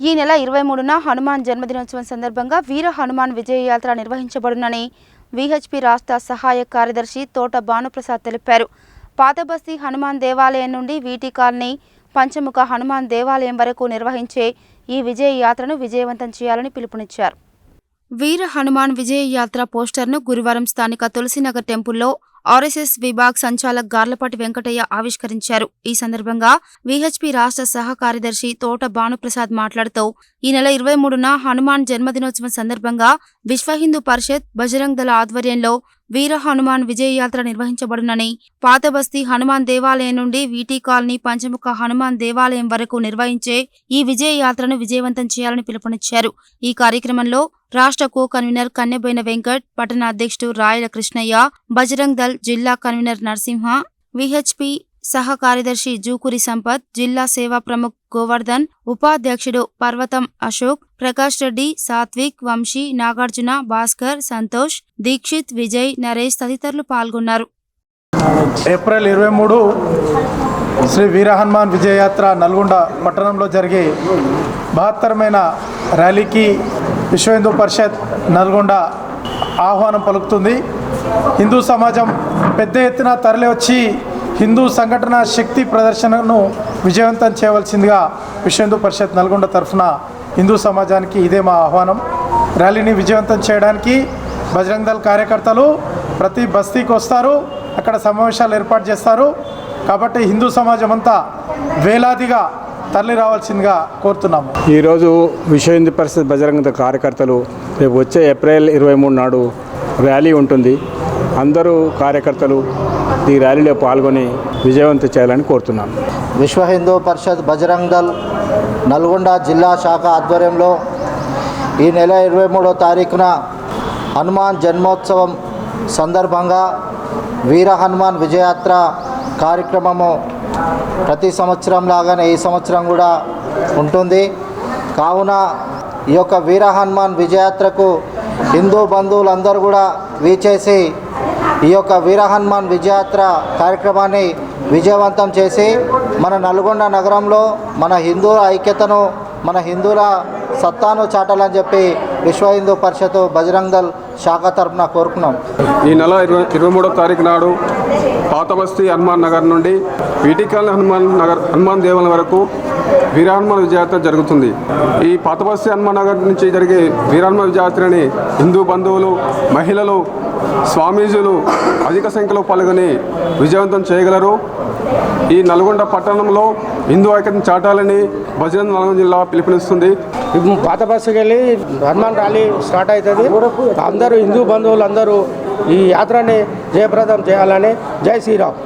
ఈ నెల 23న హనుమాన్ జన్మదినోత్సవం సందర్భంగా వీర హనుమాన్ విజయ యాత్ర నిర్వహించబడునని విహెచ్పి రాష్ట్ర సహాయ కార్యదర్శి తోట భానుప్రసాద్ తెలిపారు. పాతబస్తీ హనుమాన్ దేవాలయం నుండి వీటి కాలనీ పంచముఖ హనుమాన్ దేవాలయం వరకు నిర్వహించే ఈ విజయ యాత్రను విజయవంతం చేయాలని పిలుపునిచ్చారు. వీర హనుమాన్ విజయ యాత్ర పోస్టర్ను గురువారం స్థానిక తులసినగర్ టెంపుల్లో ఆర్ఎస్ఎస్ విభాగ్ సంచాలక్ గార్లపాటి వెంకటయ్య ఆవిష్కరించారు. ఈ సందర్భంగా విహెచ్పి రాష్ట్ర సహ కార్యదర్శి తోట భానుప్రసాద్ మాట్లాడుతూ ఈ నెల 23న హనుమాన్ జన్మదినోత్సవం సందర్భంగా విశ్వ హిందూ పరిషత్ బజరంగ్ దళ ఆధ్వర్యంలో వీర హనుమాన్ విజయ యాత్ర నిర్వహించబడునని, పాతబస్తీ హనుమాన్ దేవాలయం నుండి వీటి కాలనీ పంచముఖ హనుమాన్ దేవాలయం వరకు నిర్వహించే ఈ విజయ యాత్రను విజయవంతం చేయాలని పిలుపునిచ్చారు. ఈ కార్యక్రమంలో రాష్ట్ర కో కన్వీనర్ కన్నెబోయిన వెంకట్, పట్టణ అధ్యక్షుడు రాయల కృష్ణయ్య, బజరంగ్ దళ్ జిల్లా కన్వీనర్ నరసింహ, విహెచ్పి సహ కార్యదర్శి జూకూరి సంపత్, జిల్లా సేవా ప్రముఖ్ గోవర్ధన్, ఉపాధ్యక్షుడు పర్వతం అశోక్, ప్రకాష్ రెడ్డి, సాత్విక్, వంశీ, నాగార్జున, భాస్కర్, సంతోష్, దీక్షిత్, విజయ్, నరేష్ తదితరులు పాల్గొన్నారు. ఏప్రిల్ 23 శ్రీ వీర హనుమాన్ విజయయాత్ర నల్గొండ పట్టణంలో జరిగే మహత్తరమైన ర్యాలీకి విశ్వ హిందూ పరిషత్ నల్గొండ ఆహ్వానం పలుకుతుంది. హిందూ సమాజం పెద్ద ఎత్తున తరలి వచ్చి హిందూ సంఘటన శక్తి ప్రదర్శనను విజయవంతం చేయవలసిందిగా విశ్వ హిందూ పరిషత్ నల్గొండ తరఫున హిందూ సమాజానికి ఇదే మా ఆహ్వానం. ర్యాలీని విజయవంతం చేయడానికి బజరంగ్ దళ్ కార్యకర్తలు ప్రతి బస్తీకి వస్తారు, అక్కడ సమావేశాలు ఏర్పాటు చేస్తారు. కాబట్టి హిందూ సమాజం అంతా వేలాదిగా తరలి రావాల్సిందిగా కోరుతున్నాము. ఈరోజు విశ్వ హిందూ పరిషత్ బజరంగ్ దళ్ కార్యకర్తలు రేపు వచ్చే ఏప్రిల్ 23 నాడు ర్యాలీ ఉంటుంది. అందరూ కార్యకర్తలు ఈ ర్యాలీలో పాల్గొని విజయవంతం చేయాలని కోరుతున్నాను. విశ్వ హిందూ పరిషత్ బజరంగ్ దళ్ నల్గొండ జిల్లా శాఖ ఆధ్వర్యంలో ఈ నెల 23వ తారీఖున హనుమాన్ జన్మోత్సవం సందర్భంగా వీర హనుమాన్ విజయయాత్ర కార్యక్రమము ప్రతి సంవత్సరం లాగానే ఈ సంవత్సరం కూడా ఉంటుంది. కావున ఈ యొక్క వీర హనుమాన్ విజయయాత్రకు హిందూ బంధువులందరూ కూడా వీచేసి ఈ యొక్క వీర హనుమాన్ విజయయాత్ర కార్యక్రమాన్ని విజయవంతం చేసి మన నల్గొండ నగరంలో మన హిందువుల ఐక్యతను, మన హిందువుల సత్తాను చాటాలని చెప్పి విశ్వ హిందూ పరిషత్ బజరంగ్ దళ్ శాఖ తరఫున కోరుకున్నాం. ఈ నెల 23వ తారీఖు నాడు పాతబస్తీ హనుమాన్ నగర్ నుండి వీటికాల హనుమాన్ దేవాలయం వరకు వీర హనుమాన్ విజయయాత్ర జరుగుతుంది. ఈ పాతబస్తీ హనుమాన్ నగర్ నుంచి జరిగే వీర హనుమాన్ విజయయాత్రని హిందూ బంధువులు, మహిళలు, స్వామీజీలు అధిక సంఖ్యలో పాల్గొని విజయవంతం చేయగలరు. ఈ నల్గొండ పట్టణంలో హిందూ ఐక్యతను చాటాలని బజరంగ్ నల్గొండ జిల్లా పిలుపునిస్తుంది. పాత బస్సుకి వెళ్ళి హనుమాన్ ర్యాలీ స్టార్ట్ అవుతుంది. అందరూ హిందూ బంధువులు అందరూ ఈ యాత్రని జయప్రదం చేయాలని. జై శ్రీరామ్.